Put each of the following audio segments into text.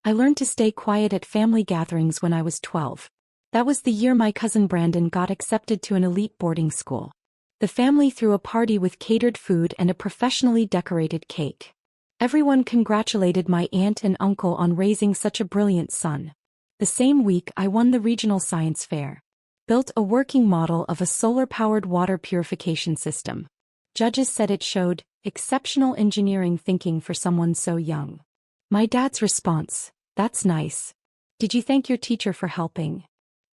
I learned to stay quiet at family gatherings when I was 12. That was the year my cousin Brandon got accepted to an elite boarding school. The family threw a party with catered food and a professionally decorated cake. Everyone congratulated my aunt and uncle on raising such a brilliant son. The same week I won the regional science fair. Built a working model of a solar-powered water purification system. Judges said it showed exceptional engineering thinking for someone so young. My dad's response: "That's nice. Did you thank your teacher for helping?"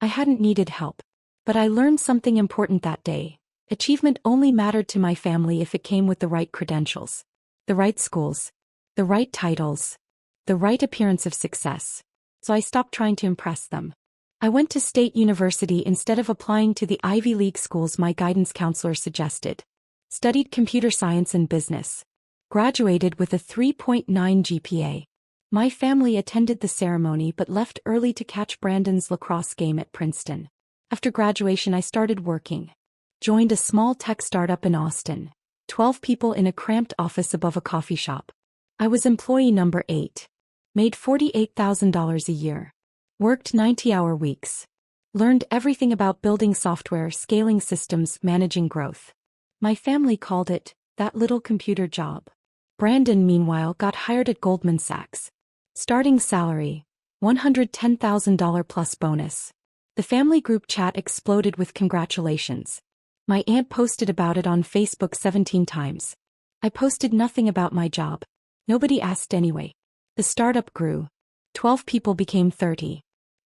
I hadn't needed help. But I learned something important that day. Achievement only mattered to my family if it came with the right credentials. The right schools. The right titles. The right appearance of success. So I stopped trying to impress them. I went to State University instead of applying to the Ivy League schools my guidance counselor suggested. Studied computer science and business. Graduated with a 3.9 GPA. My family attended the ceremony but left early to catch Brandon's lacrosse game at Princeton. After graduation I started working. Joined a small tech startup in Austin. 12 people in a cramped office above a coffee shop. I was employee number 8. Made $48,000 a year. Worked 90-hour weeks. Learned everything about building software, scaling systems, managing growth. My family called it, that little computer job. Brandon, meanwhile, got hired at Goldman Sachs. Starting salary, $110,000 plus bonus. The family group chat exploded with congratulations. My aunt posted about it on Facebook 17 times. I posted nothing about my job. Nobody asked anyway. The startup grew. 12 people became 30.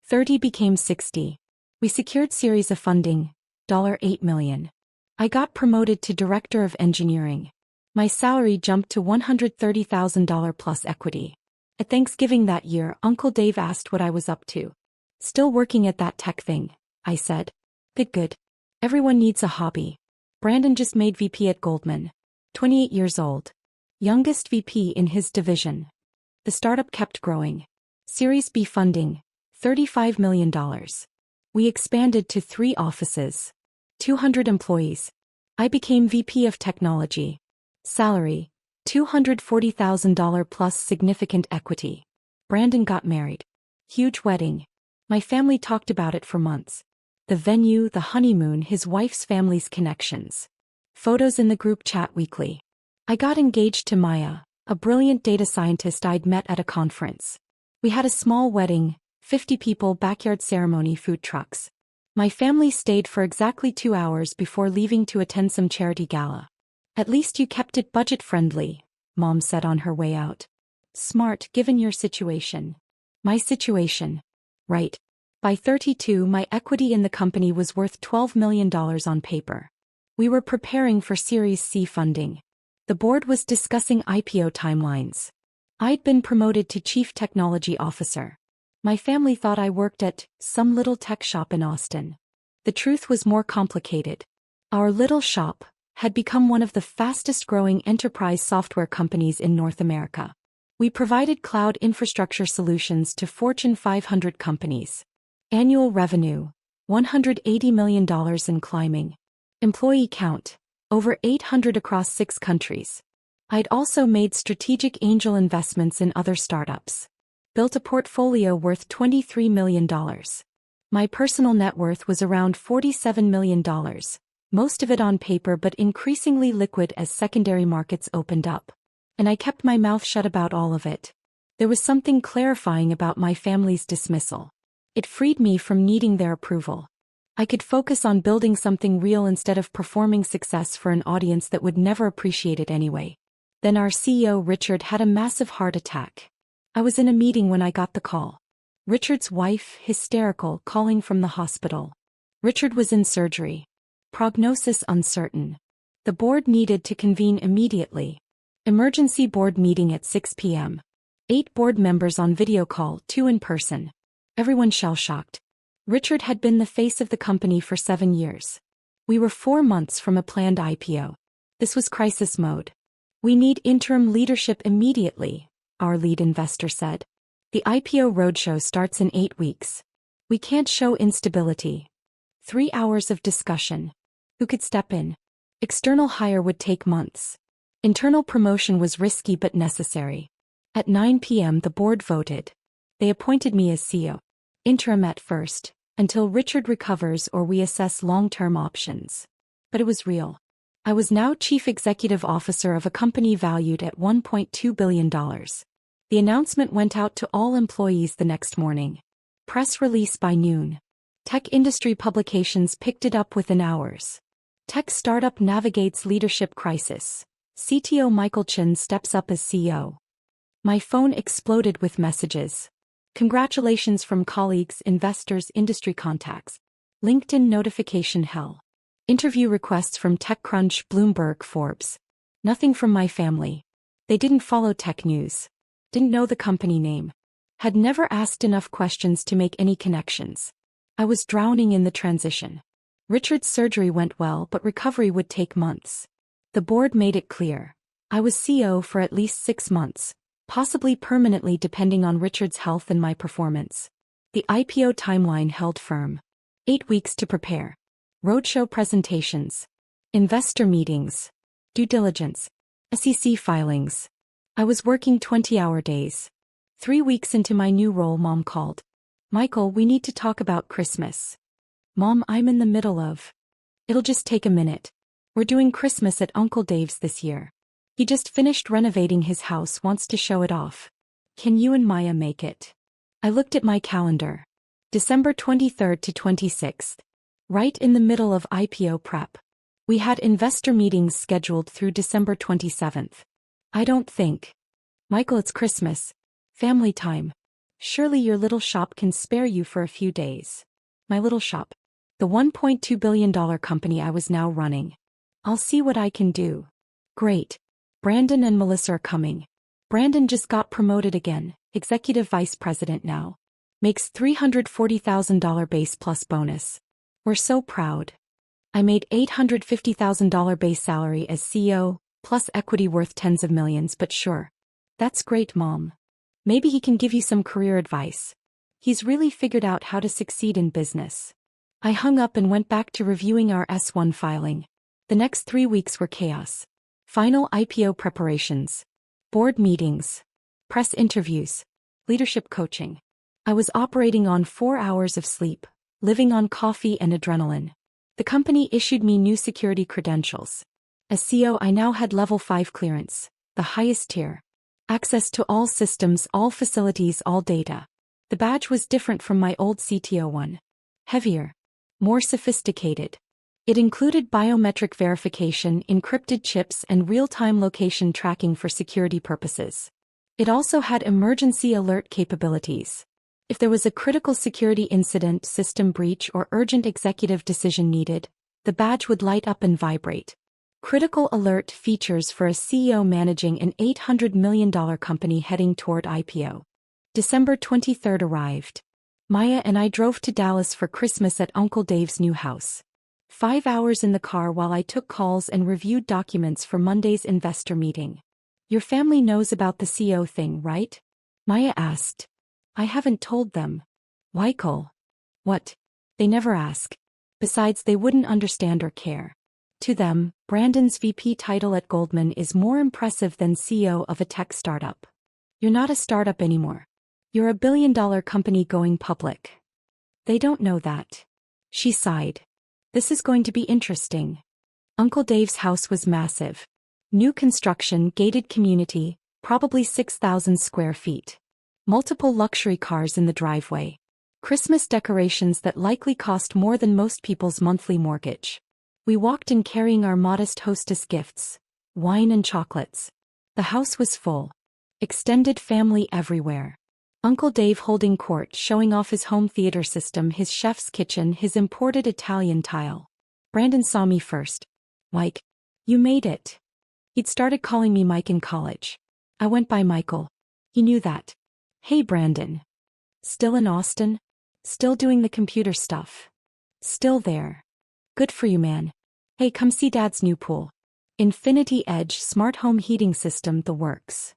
30 became 60. We secured Series A funding, $8 million. I got promoted to Director of Engineering. My salary jumped to $130,000 plus equity. At Thanksgiving that year, Uncle Dave asked what I was up to. "Still working at that tech thing," I said. Good. Everyone needs a hobby. Brandon just made VP at Goldman. 28 years old. Youngest VP in his division. The startup kept growing. Series B funding, $35 million. We expanded to 3 offices. 200 employees. I became VP of Technology. Salary, $240,000 plus significant equity. Brandon got married. Huge wedding. My family talked about it for months. The venue, the honeymoon, his wife's family's connections. Photos in the group chat weekly. I got engaged to Maya, a brilliant data scientist I'd met at a conference. We had a small wedding, 50 people, backyard ceremony, food trucks. My family stayed for exactly 2 hours before leaving to attend some charity gala. "At least you kept it budget-friendly," Mom said on her way out. "Smart, given your situation." My situation. Right. By 32, my equity in the company was worth $12 million on paper. We were preparing for Series C funding. The board was discussing IPO timelines. I'd been promoted to Chief Technology Officer. My family thought I worked at some little tech shop in Austin. The truth was more complicated. Our little shop had become one of the fastest-growing enterprise software companies in North America. We provided cloud infrastructure solutions to Fortune 500 companies. Annual revenue, $180 million and climbing. Employee count, over 800 across 6 countries. I'd also made strategic angel investments in other startups. Built a portfolio worth $23 million. My personal net worth was around $47 million, most of it on paper but increasingly liquid as secondary markets opened up. And I kept my mouth shut about all of it. There was something clarifying about my family's dismissal. It freed me from needing their approval. I could focus on building something real instead of performing success for an audience that would never appreciate it anyway. Then our CEO Richard had a massive heart attack. I was in a meeting when I got the call. Richard's wife, hysterical, calling from the hospital. Richard was in surgery. Prognosis uncertain. The board needed to convene immediately. Emergency board meeting at 6 p.m. 8 board members on video call, 2 in person. Everyone shell-shocked. Richard had been the face of the company for 7 years. We were 4 months from a planned IPO. This was crisis mode. "We need interim leadership immediately," our lead investor said. "The IPO roadshow starts in 8 weeks. We can't show instability." 3 hours of discussion. Who could step in? External hire would take months. Internal promotion was risky but necessary. At 9 p.m. the board voted. They appointed me as CEO. Interim at first, until Richard recovers or we assess long-term options. But it was real. I was now chief executive officer of a company valued at $1.2 billion. The announcement went out to all employees the next morning. Press release by noon. Tech industry publications picked it up within hours. Tech startup navigates leadership crisis. CTO Michael Chen steps up as CEO. My phone exploded with messages. Congratulations from colleagues, investors, industry contacts. LinkedIn notification hell. Interview requests from TechCrunch, Bloomberg, Forbes. Nothing from my family. They didn't follow tech news. Didn't know the company name. Had never asked enough questions to make any connections. I was drowning in the transition. Richard's surgery went well, but recovery would take months. The board made it clear. I was CEO for at least 6 months, possibly permanently depending on Richard's health and my performance. The IPO timeline held firm. 8 weeks to prepare. Roadshow presentations. Investor meetings. Due diligence. SEC filings. I was working 20-hour days. 3 weeks into my new role, Mom called. Michael, we need to talk about Christmas. Mom, I'm in the middle of. It'll just take a minute. We're doing Christmas at Uncle Dave's this year. He just finished renovating his house, wants to show it off. Can you and Maya make it? I looked at my calendar. December 23rd to 26th. Right in the middle of IPO prep. We had investor meetings scheduled through December 27th. I don't think. Michael, it's Christmas. Family time. Surely your little shop can spare you for a few days. My little shop. The $1.2 billion company I was now running. I'll see what I can do. Great. Brandon and Melissa are coming. Brandon just got promoted again, executive vice president now. Makes $340,000 base plus bonus. We're so proud. I made $850,000 base salary as CEO, plus equity worth tens of millions, but sure. That's great, Mom. Maybe he can give you some career advice. He's really figured out how to succeed in business. I hung up and went back to reviewing our S-1 filing. The next 3 weeks were chaos. Final IPO preparations. Board meetings. Press interviews. Leadership coaching. I was operating on 4 hours of sleep, living on coffee and adrenaline. The company issued me new security credentials. As CEO, I now had level 5 clearance, the highest tier. Access to all systems, all facilities, all data. The badge was different from my old CTO one. Heavier. More sophisticated. It included biometric verification, encrypted chips, and real-time location tracking for security purposes. It also had emergency alert capabilities. If there was a critical security incident, system breach, or urgent executive decision needed, the badge would light up and vibrate. Critical alert features for a CEO managing an $800 million company heading toward IPO. December 23rd arrived. Maya and I drove to Dallas for Christmas at Uncle Dave's new house. 5 hours in the car while I took calls and reviewed documents for Monday's investor meeting. Your family knows about the CEO thing, right? Maya asked. I haven't told them. Michael. What? They never ask. Besides, they wouldn't understand or care. To them, Brandon's VP title at Goldman is more impressive than CEO of a tech startup. You're not a startup anymore. You're a billion-dollar company going public. They don't know that. She sighed. This is going to be interesting. Uncle Dave's house was massive. New construction, gated community, probably 6,000 square feet. Multiple luxury cars in the driveway. Christmas decorations that likely cost more than most people's monthly mortgage. We walked in carrying our modest hostess gifts, wine and chocolates. The house was full. Extended family everywhere. Uncle Dave holding court, showing off his home theater system, his chef's kitchen, his imported Italian tile. Brandon saw me first. Mike. You made it. He'd started calling me Mike in college. I went by Michael. He knew that. Hey Brandon. Still in Austin? Still doing the computer stuff? Still there. Good for you, man. Hey, come see Dad's new pool. Infinity Edge smart home heating system, the works.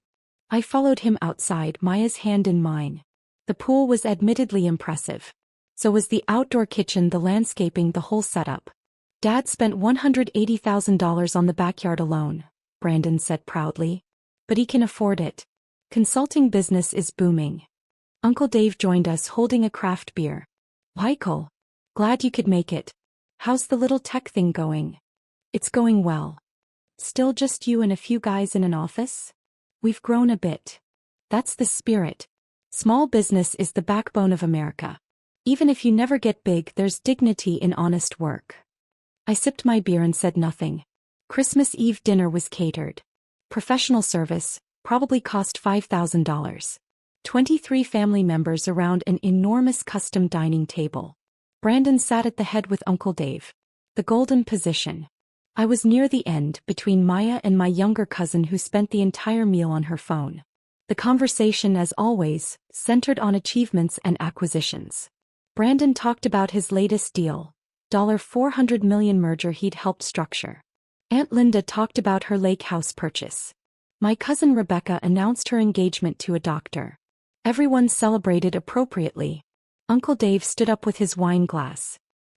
I followed him outside, Maya's hand in mine. The pool was admittedly impressive. So was the outdoor kitchen, the landscaping, the whole setup. Dad spent $180,000 on the backyard alone, Brandon said proudly. But he can afford it. Consulting business is booming. Uncle Dave joined us holding a craft beer. Michael. Glad you could make it. How's the little tech thing going? It's going well. Still just you and a few guys in an office? We've grown a bit. That's the spirit. Small business is the backbone of America. Even if you never get big, there's dignity in honest work. I sipped my beer and said nothing. Christmas Eve dinner was catered. Professional service, probably cost $5,000. 23 family members around an enormous custom dining table. Brandon sat at the head with Uncle Dave. The golden position. I was near the end, between Maya and my younger cousin who spent the entire meal on her phone. The conversation, as always, centered on achievements and acquisitions. Brandon talked about his latest deal, $400 million merger he'd helped structure. Aunt Linda talked about her lake house purchase. My cousin Rebecca announced her engagement to a doctor. Everyone celebrated appropriately. Uncle Dave stood up with his wine glass.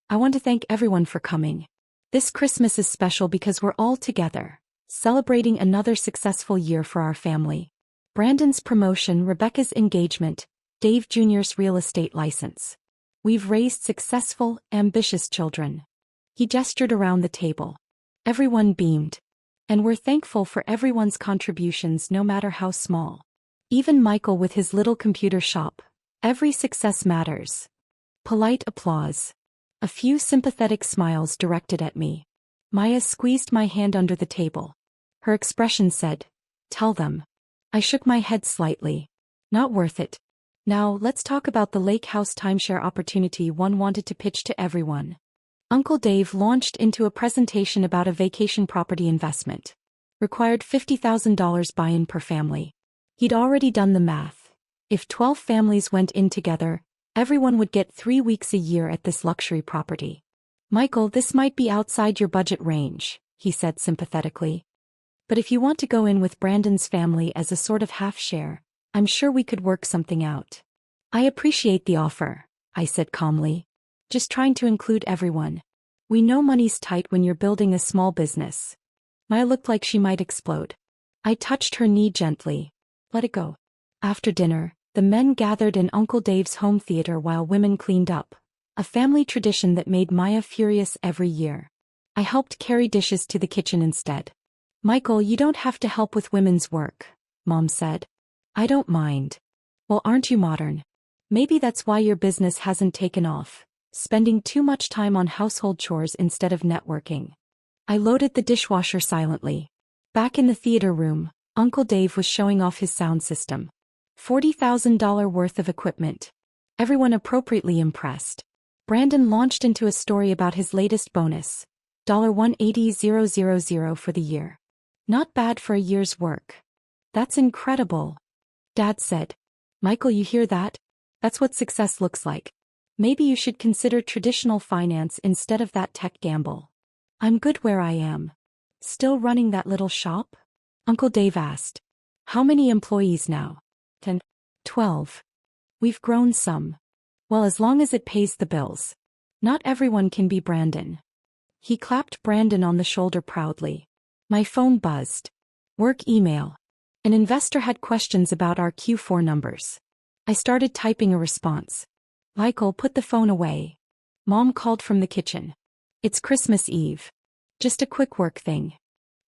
I want to thank everyone for coming. This Christmas is special because we're all together, celebrating another successful year for our family. Brandon's promotion, Rebecca's engagement, Dave Jr.'s real estate license. We've raised successful, ambitious children. He gestured around the table. Everyone beamed. And we're thankful for everyone's contributions, no matter how small. Even Michael with his little computer shop. Every success matters. Polite applause. A few sympathetic smiles directed at me. Maya squeezed my hand under the table. Her expression said, "Tell them." I shook my head slightly. Not worth it. Now, let's talk about the lake house timeshare opportunity one wanted to pitch to everyone. Uncle Dave launched into a presentation about a vacation property investment. Required $50,000 buy-in per family. He'd already done the math. If 12 families went in together, everyone would get 3 weeks a year at this luxury property. Michael, this might be outside your budget range, he said sympathetically. But if you want to go in with Brandon's family as a sort of half-share, I'm sure we could work something out. I appreciate the offer, I said calmly. Just trying to include everyone. We know money's tight when you're building a small business. Maya looked like she might explode. I touched her knee gently. Let it go. After dinner, the men gathered in Uncle Dave's home theater while women cleaned up. A family tradition that made Maya furious every year. I helped carry dishes to the kitchen instead. Michael, you don't have to help with women's work, Mom said. I don't mind. Well, aren't you modern? Maybe that's why your business hasn't taken off, spending too much time on household chores instead of networking. I loaded the dishwasher silently. Back in the theater room, Uncle Dave was showing off his sound system. $40,000 worth of equipment. Everyone appropriately impressed. Brandon launched into a story about his latest bonus, $180,000 for the year. Not bad for a year's work. That's incredible. Dad said. Michael, you hear that? That's what success looks like. Maybe you should consider traditional finance instead of that tech gamble. I'm good where I am. Still running that little shop? Uncle Dave asked. How many employees now? 10. 12. We've grown some. Well, as long as it pays the bills. Not everyone can be Brandon. He clapped Brandon on the shoulder proudly. My phone buzzed. Work email. An investor had questions about our Q4 numbers. I started typing a response. Michael, put the phone away. Mom called from the kitchen. It's Christmas Eve. Just a quick work thing.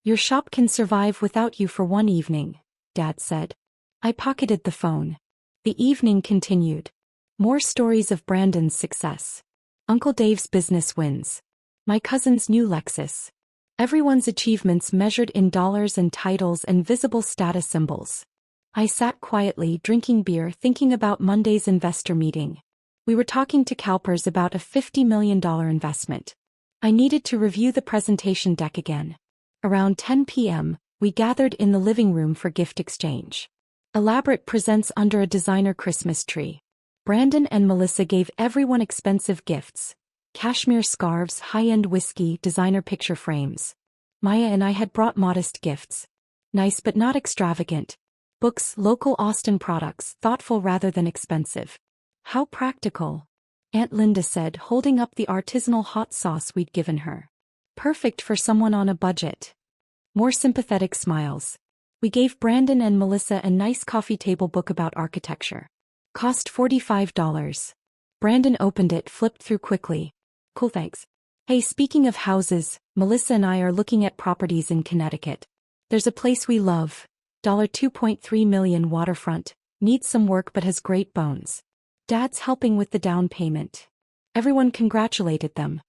Your shop can survive without you for one evening, Dad said. I pocketed the phone. The evening continued. More stories of Brandon's success. Uncle Dave's business wins. My cousin's new Lexus. Everyone's achievements measured in dollars and titles and visible status symbols. I sat quietly drinking beer thinking about Monday's investor meeting. We were talking to CalPERS about a $50 million investment. I needed to review the presentation deck again. Around 10 p.m., we gathered in the living room for gift exchange. Elaborate presents under a designer Christmas tree. Brandon and Melissa gave everyone expensive gifts. Cashmere scarves, high-end whiskey, designer picture frames. Maya and I had brought modest gifts. Nice but not extravagant. Books, local Austin products, thoughtful rather than expensive. How practical, Aunt Linda said, holding up the artisanal hot sauce we'd given her. Perfect for someone on a budget. More sympathetic smiles. We gave Brandon and Melissa a nice coffee table book about architecture. Cost $45. Brandon opened it, flipped through quickly. Cool, thanks. Hey, speaking of houses, Melissa and I are looking at properties in Connecticut. There's a place we love. $2.3 million waterfront. Needs some work but has great bones. Dad's helping with the down payment. Everyone congratulated them.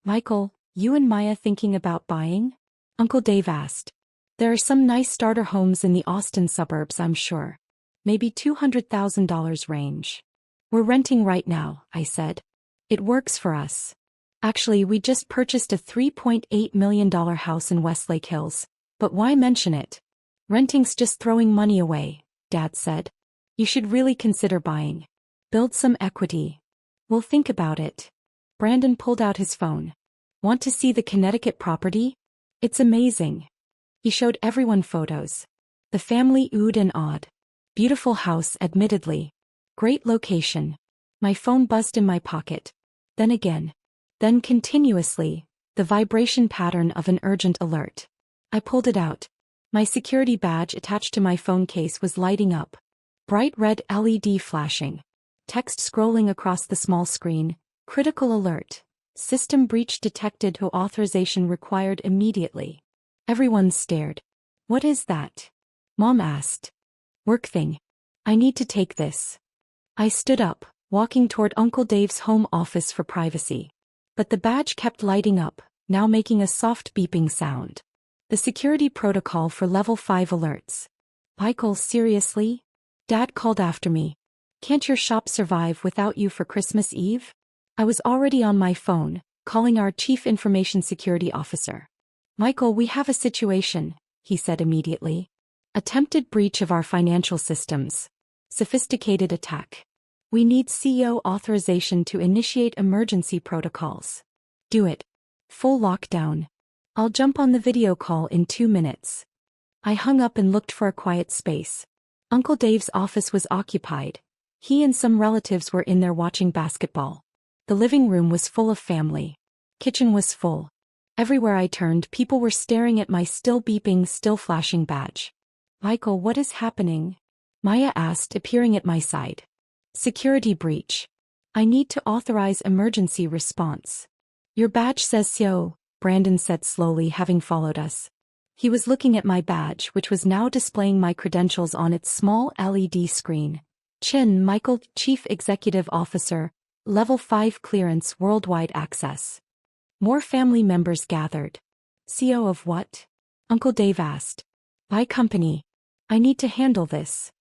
Michael, you and Maya thinking about buying? Uncle Dave asked. There are some nice starter homes in the Austin suburbs, I'm sure. Maybe $200,000 range. We're renting right now, I said. It works for us. Actually, we just purchased a $3.8 million house in Westlake Hills. But why mention it? Renting's just throwing money away, Dad said. You should really consider buying. Build some equity. We'll think about it. Brandon pulled out his phone. Want to see the Connecticut property? It's amazing. He showed everyone photos. The family oohed and awed. Beautiful house, admittedly. Great location. My phone buzzed in my pocket. Then again. Then continuously, the vibration pattern of an urgent alert. I pulled it out. My security badge attached to my phone case was lighting up. Bright red LED flashing. Text scrolling across the small screen. Critical alert. System breach detected. Authorization required immediately. Everyone stared. What is that? Mom asked. Work thing. I need to take this. I stood up, walking toward Uncle Dave's home office for privacy. But the badge kept lighting up, now making a soft beeping sound. The security protocol for level 5 alerts. Michael, seriously? Dad called after me. Can't your shop survive without you for Christmas Eve? I was already on my phone, calling our Chief Information Security Officer. Michael, we have a situation, he said immediately. Attempted breach of our financial systems. Sophisticated attack. We need CEO authorization to initiate emergency protocols. Do it. Full lockdown. I'll jump on the video call in 2 minutes. I hung up and looked for a quiet space. Uncle Dave's office was occupied. He and some relatives were in there watching basketball. The living room was full of family. Kitchen was full. Everywhere I turned, people were staring at my still beeping, still flashing badge. Michael, what is happening? Maya asked, appearing at my side. Security breach. I need to authorize emergency response. Your badge says so, Brandon said slowly, having followed us. He was looking at my badge, which was now displaying my credentials on its small LED screen. Chin, Michael, Chief Executive Officer, Level 5 clearance, worldwide access. More family members gathered. CEO of what? Uncle Dave asked. My company. I need to handle this.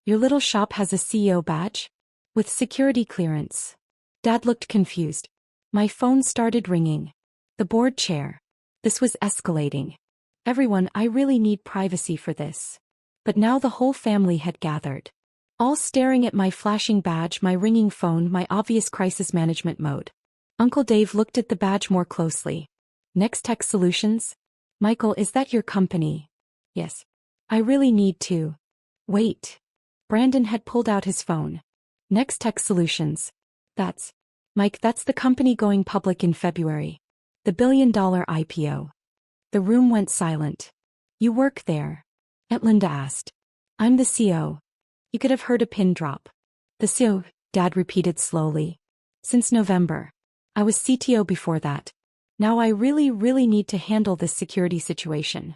Your little shop has a CEO badge? With security clearance. Dad looked confused. My phone started ringing. The board chair. This was escalating. Everyone, I really need privacy for this. But now the whole family had gathered. All staring at my flashing badge, my ringing phone, my obvious crisis management mode. Uncle Dave looked at the badge more closely. Next Tech Solutions? Michael, is that your company? Yes. I really need to. Wait. Brandon had pulled out his phone. Next Tech Solutions. Mike, that's the company going public in February. The billion-dollar IPO. The room went silent. You work there? Aunt Linda asked. I'm the CEO. You could have heard a pin drop. The CEO, Dad repeated slowly. Since November. I was CTO before that. Now I really need to handle this security situation.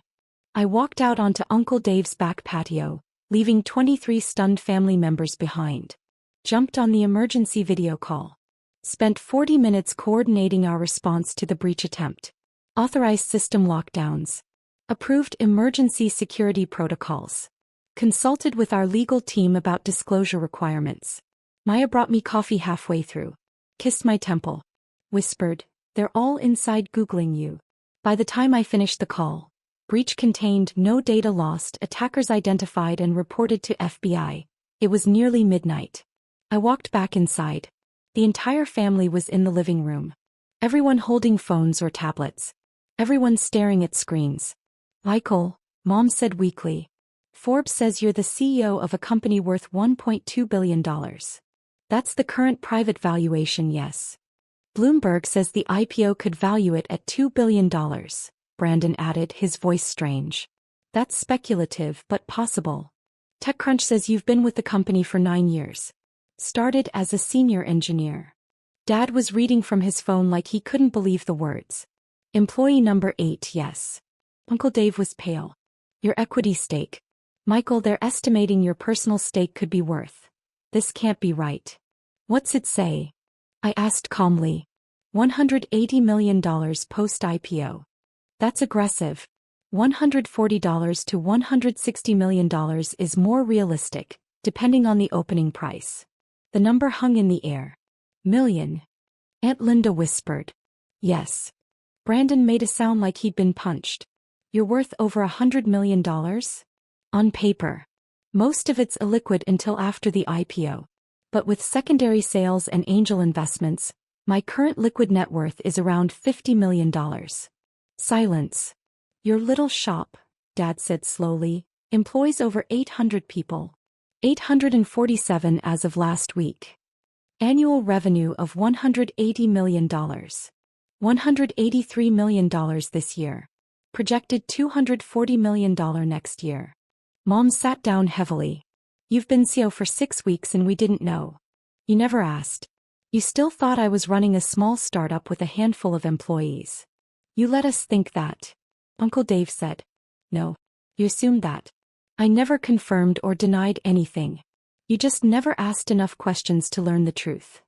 I walked out onto Uncle Dave's back patio, leaving 23 stunned family members behind. Jumped on the emergency video call. Spent 40 minutes coordinating our response to the breach attempt. Authorized system lockdowns. Approved emergency security protocols. Consulted with our legal team about disclosure requirements. Maya brought me coffee halfway through. Kissed my temple. Whispered, they're all inside Googling you. By the time I finished the call, breach contained, no data lost, attackers identified and reported to FBI. It was nearly midnight. I walked back inside. The entire family was in the living room. Everyone holding phones or tablets. Everyone staring at screens. Michael, Mom said weakly. Forbes says you're the CEO of a company worth $1.2 billion. That's the current private valuation, yes. Bloomberg says the IPO could value it at $2 billion, Brandon added, his voice strange. That's speculative but possible. TechCrunch says you've been with the company for 9 years. Started as a senior engineer. Dad was reading from his phone like he couldn't believe the words. Employee number 8, yes. Uncle Dave was pale. Your equity stake. Michael, they're estimating your personal stake could be worth. This can't be right. What's it say? I asked calmly. $180 million post-IPO. That's aggressive. $140 to $160 million is more realistic, depending on the opening price. The number hung in the air. Million. Aunt Linda whispered. Yes. Brandon made a sound like he'd been punched. You're worth over $100 million? On paper. Most of it's illiquid until after the IPO. But with secondary sales and angel investments, my current liquid net worth is around $50 million. Silence. Your little shop, Dad said slowly, employs over 800 people. 847 as of last week. Annual revenue of $180 million. $183 million this year. Projected $240 million next year. Mom sat down heavily. You've been CEO for 6 weeks and we didn't know. You never asked. You still thought I was running a small startup with a handful of employees. You let us think that. Uncle Dave said. No. You assumed that. I never confirmed or denied anything. You just never asked enough questions to learn the truth.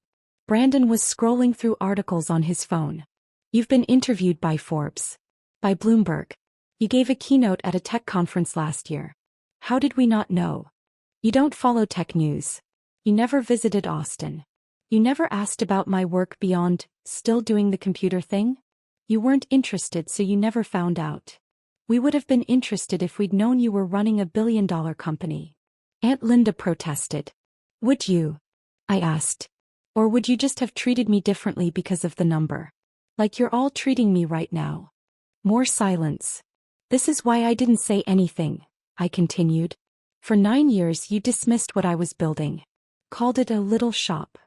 Brandon was scrolling through articles on his phone. You've been interviewed by Forbes. By Bloomberg. You gave a keynote at a tech conference last year. How did we not know? You don't follow tech news. You never visited Austin. You never asked about my work beyond, still doing the computer thing? You weren't interested, so you never found out. We would have been interested if we'd known you were running a billion-dollar company. Aunt Linda protested. Would you? I asked. Or would you just have treated me differently because of the number? Like you're all treating me right now. More silence. This is why I didn't say anything, I continued. For 9 years you dismissed what I was building. Called it a little shop.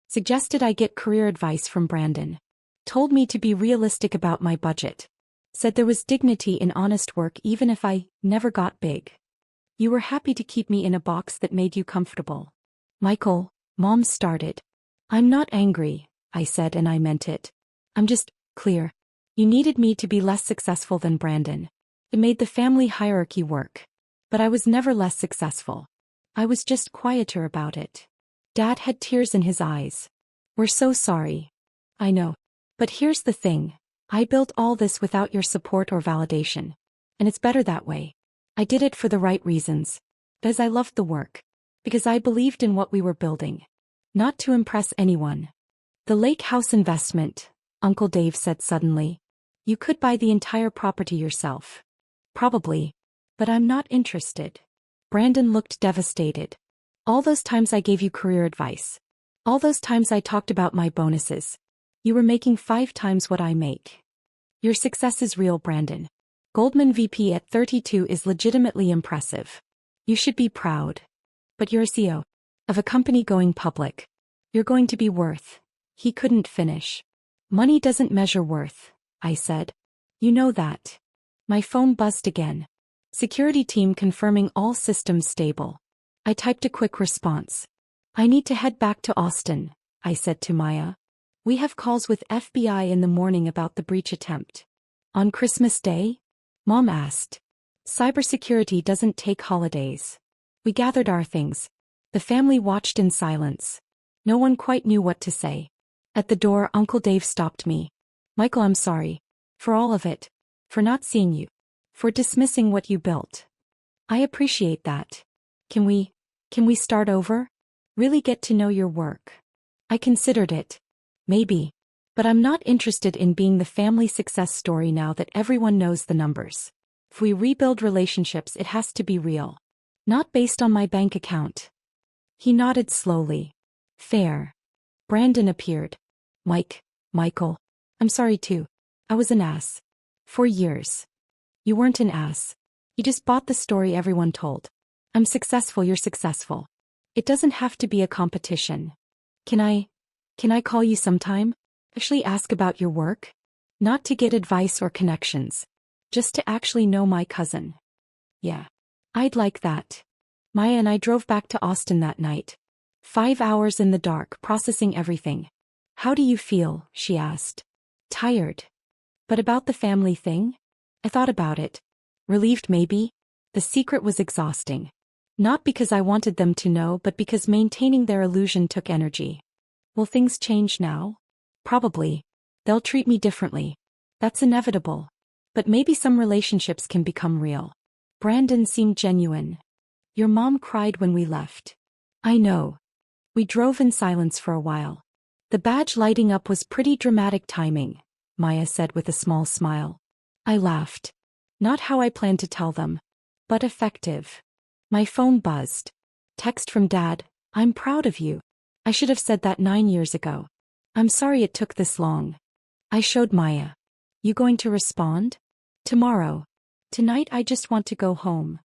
Suggested I get career advice from Brandon. Told me to be realistic about my budget. Said there was dignity in honest work even if I never got big. You were happy to keep me in a box that made you comfortable. Michael, Mom started. I'm not angry, I said, and I meant it. I'm just clear. You needed me to be less successful than Brandon. It made the family hierarchy work. But I was never less successful. I was just quieter about it. Dad had tears in his eyes. We're so sorry. I know. But here's the thing. I built all this without your support or validation. And it's better that way. I did it for the right reasons. Because I loved the work. Because I believed in what we were building. Not to impress anyone. The lake house investment, Uncle Dave said suddenly. You could buy the entire property yourself. Probably. But I'm not interested. Brandon looked devastated. All those times I gave you career advice. All those times I talked about my bonuses. You were making 5 times what I make. Your success is real, Brandon. Goldman VP at 32 is legitimately impressive. You should be proud. But you're a CEO of a company going public. You're going to be worth. He couldn't finish. Money doesn't measure worth, I said. You know that. My phone buzzed again. Security team confirming all systems stable. I typed a quick response. I need to head back to Austin, I said to Maya. We have calls with FBI in the morning about the breach attempt. On Christmas Day? Mom asked. Cybersecurity doesn't take holidays. We gathered our things. The family watched in silence. No one quite knew what to say. At the door, Uncle Dave stopped me. Michael, I'm sorry. For all of it. For not seeing you. For dismissing what you built. I appreciate that. Can we start over? Really get to know your work. I considered it. Maybe. But I'm not interested in being the family success story now that everyone knows the numbers. If we rebuild relationships, it has to be real. Not based on my bank account. He nodded slowly. Fair. Brandon appeared. Michael. I'm sorry too. I was an ass. For years. You weren't an ass. You just bought the story everyone told. I'm successful, you're successful. It doesn't have to be a competition. Can I call you sometime? Actually ask about your work? Not to get advice or connections. Just to actually know my cousin. Yeah. I'd like that. Maya and I drove back to Austin that night. 5 hours in the dark, processing everything. How do you feel? She asked. Tired. But about the family thing? I thought about it. Relieved maybe? The secret was exhausting. Not because I wanted them to know, but because maintaining their illusion took energy. Will things change now? Probably. They'll treat me differently. That's inevitable. But maybe some relationships can become real. Brandon seemed genuine. Your mom cried when we left. I know. We drove in silence for a while. The badge lighting up was pretty dramatic timing, Maya said with a small smile. I laughed. Not how I planned to tell them. But effective. My phone buzzed. Text from Dad, I'm proud of you. I should have said that 9 years ago. I'm sorry it took this long. I showed Maya. You going to respond? Tomorrow. Tonight I just want to go home.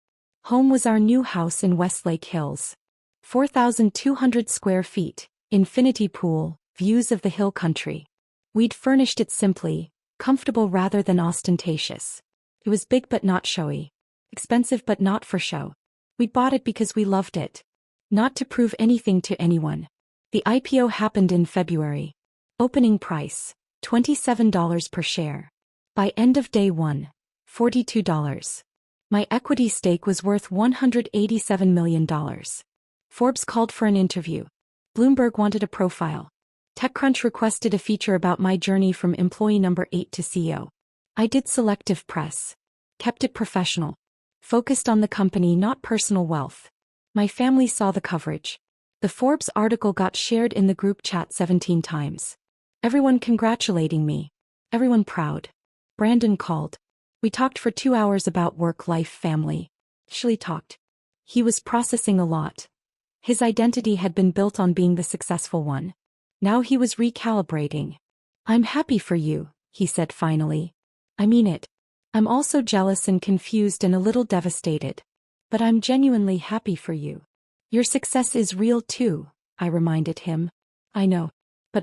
Home was our new house in Westlake Hills. 4,200 square feet, infinity pool, views of the hill country. We'd furnished it simply, comfortable rather than ostentatious. It was big but not showy. Expensive but not for show. We bought it because we loved it. Not to prove anything to anyone. The IPO happened in February. Opening price, $27 per share. By end of day one, $42. My equity stake was worth $187 million. Forbes called for an interview. Bloomberg wanted a profile. TechCrunch requested a feature about my journey from employee number 8 to CEO. I did selective press. Kept it professional. Focused on the company, not personal wealth. My family saw the coverage. The Forbes article got shared in the group chat 17 times. Everyone congratulating me. Everyone proud. Brandon called. We talked for 2 hours about work, life, family. Actually talked. He was processing a lot. His identity had been built on being the successful one. Now he was recalibrating. I'm happy for you, he said finally. I mean it. I'm also jealous and confused and a little devastated. But I'm genuinely happy for you. Your success is real too, I reminded him. I know. But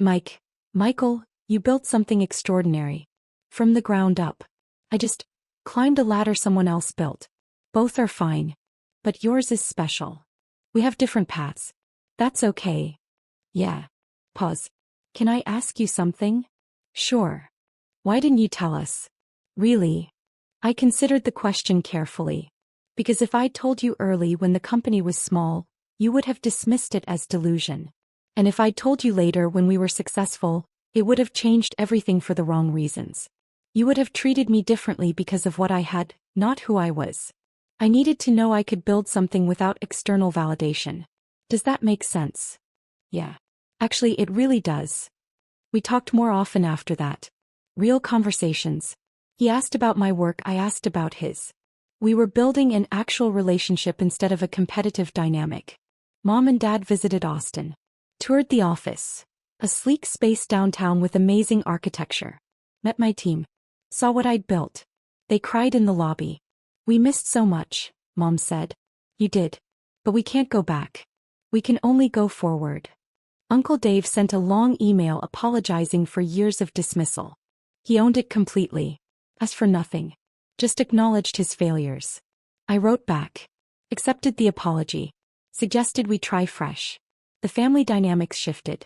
Michael, you built something extraordinary. From the ground up. I just climbed a ladder someone else built. Both are fine. But yours is special. We have different paths. That's okay. Yeah. Pause. Can I ask you something? Sure. Why didn't you tell us? Really? I considered the question carefully. Because if I'd told you early when the company was small, you would have dismissed it as delusion. And if I'd told you later when we were successful, it would have changed everything for the wrong reasons. You would have treated me differently because of what I had, not who I was. I needed to know I could build something without external validation. Does that make sense? Yeah. Actually, it really does. We talked more often after that. Real conversations. He asked about my work, I asked about his. We were building an actual relationship instead of a competitive dynamic. Mom and Dad visited Austin. Toured the office. A sleek space downtown with amazing architecture. Met my team. Saw what I'd built. They cried in the lobby. We missed so much, Mom said. You did. But we can't go back. We can only go forward. Uncle Dave sent a long email apologizing for years of dismissal. He owned it completely. Asked for nothing. Just acknowledged his failures. I wrote back. Accepted the apology. Suggested we try fresh. The family dynamics shifted.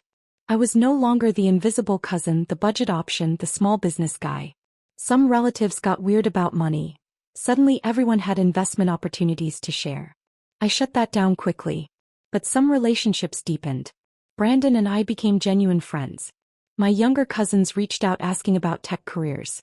I was no longer the invisible cousin, the budget option, the small business guy. Some relatives got weird about money. Suddenly everyone had investment opportunities to share. I shut that down quickly. But some relationships deepened. Brandon and I became genuine friends. My younger cousins reached out asking about tech careers.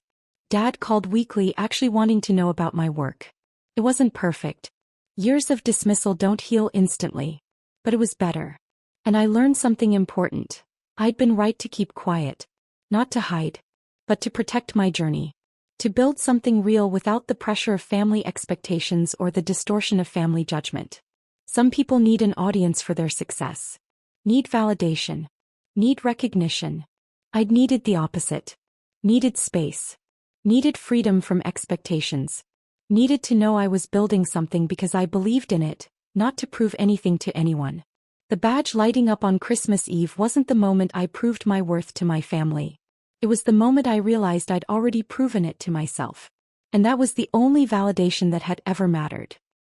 Dad called weekly, actually wanting to know about my work. It wasn't perfect. Years of dismissal don't heal instantly. But it was better. And I learned something important. I'd been right to keep quiet. Not to hide. But to protect my journey. To build something real without the pressure of family expectations or the distortion of family judgment. Some people need an audience for their success. Need validation. Need recognition. I'd needed the opposite. Needed space. Needed freedom from expectations. Needed to know I was building something because I believed in it, not to prove anything to anyone. The badge lighting up on Christmas Eve wasn't the moment I proved my worth to my family. It was the moment I realized I'd already proven it to myself. And that was the only validation that had ever mattered.